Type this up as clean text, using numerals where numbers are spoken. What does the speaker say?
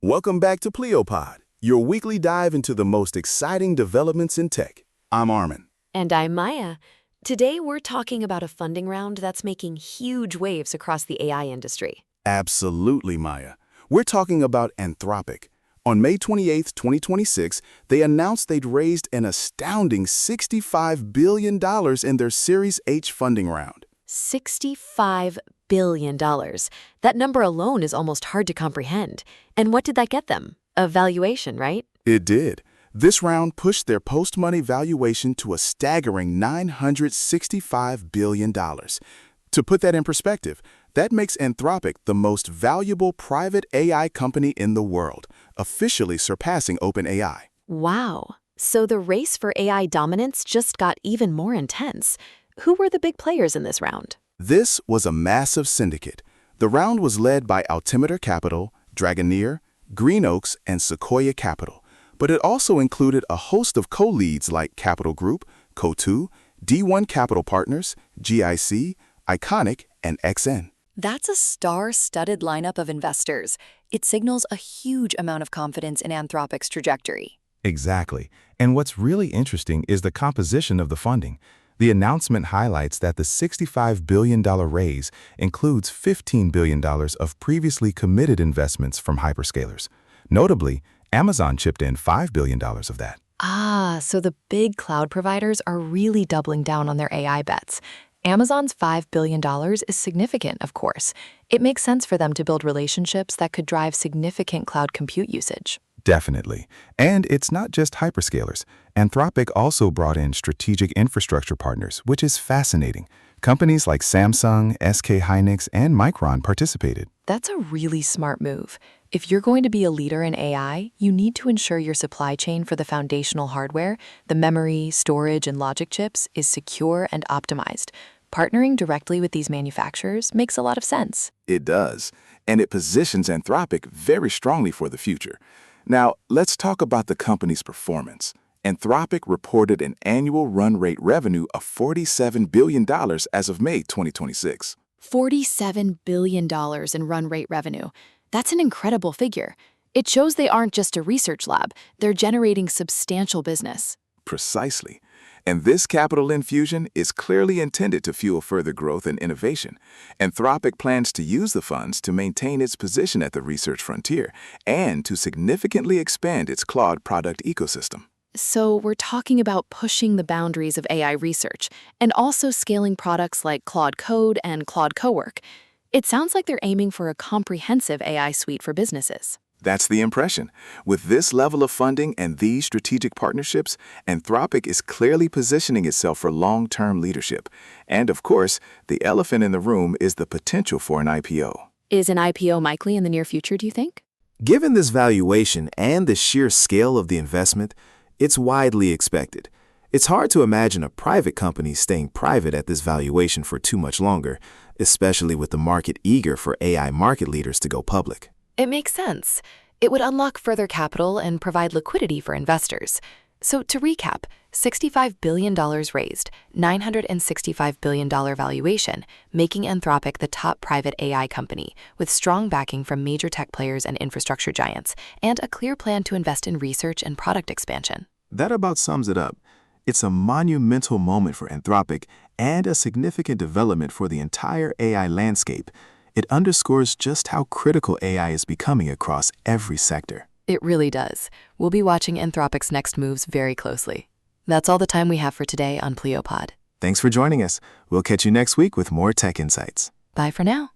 Welcome back to Pleopod, your weekly dive into the most exciting developments in tech. I'm Armin. And I'm Maya. Today we're talking about a funding round that's making huge waves across the AI industry. Absolutely, Maya. We're talking about Anthropic. On May 28, 2026, they announced they'd raised an astounding $65 billion in their Series H funding round. $65 billion. That number alone is almost hard to comprehend. And what did that get them? A valuation, right? It did. This round pushed their post-money valuation to a staggering $965 billion. To put that in perspective, that makes Anthropic the most valuable private AI company in the world, officially surpassing OpenAI. Wow. So the race for AI dominance just got even more intense. Who were the big players in this round? This was a massive syndicate. The round was led by Altimeter Capital, Dragoneer, Greenoaks, and Sequoia Capital. But it also included a host of co-leads like Capital Group, Co2, D1 Capital Partners, GIC, Iconic, and XN. That's a star-studded lineup of investors. It signals a huge amount of confidence in Anthropic's trajectory. Exactly. And what's really interesting is the composition of the funding. The announcement highlights that the $65 billion raise includes $15 billion of previously committed investments from hyperscalers. Notably, Amazon chipped in $5 billion of that. So the big cloud providers are really doubling down on their AI bets. Amazon's $5 billion is significant, of course. It makes sense for them to build relationships that could drive significant cloud compute usage. Definitely. And it's not just hyperscalers. Anthropic also brought in strategic infrastructure partners, which is fascinating. Companies like Samsung, SK hynix, and Micron participated. That's a really smart move. If you're going to be a leader in AI, you need to ensure your supply chain for the foundational hardware, the memory, storage, and logic chips, is secure and optimized. Partnering directly with these manufacturers makes a lot of sense. It does, and it positions Anthropic very strongly for the future. Now, let's talk about the company's performance. Anthropic reported an annual run rate revenue of $47 billion as of May 2026. $47 billion in run rate revenue. That's an incredible figure. It shows they aren't just a research lab, they're generating substantial business. Precisely. And this capital infusion is clearly intended to fuel further growth and innovation. Anthropic plans to use the funds to maintain its position at the research frontier and to significantly expand its cloud product ecosystem. So we're talking about pushing the boundaries of AI research and also scaling products like Claude Code and Claude Cowork. It sounds like they're aiming for a comprehensive AI suite for businesses. That's the impression. With this level of funding and these strategic partnerships, Anthropic is clearly positioning itself for long-term leadership. And of course, the elephant in the room is the potential for an IPO. Is an IPO likely in the near future, do you think? Given this valuation and the sheer scale of the investment, it's widely expected. It's hard to imagine a private company staying private at this valuation for too much longer, especially with the market eager for AI market leaders to go public. It makes sense. It would unlock further capital and provide liquidity for investors. So to recap, $65 billion raised, $965 billion valuation, making Anthropic the top private AI company, with strong backing from major tech players and infrastructure giants, and a clear plan to invest in research and product expansion. That about sums it up. It's a monumental moment for Anthropic and a significant development for the entire AI landscape. It underscores just how critical AI is becoming across every sector. It really does. We'll be watching Anthropic's next moves very closely. That's all the time we have for today on Pleopod. Thanks for joining us. We'll catch you next week with more tech insights. Bye for now.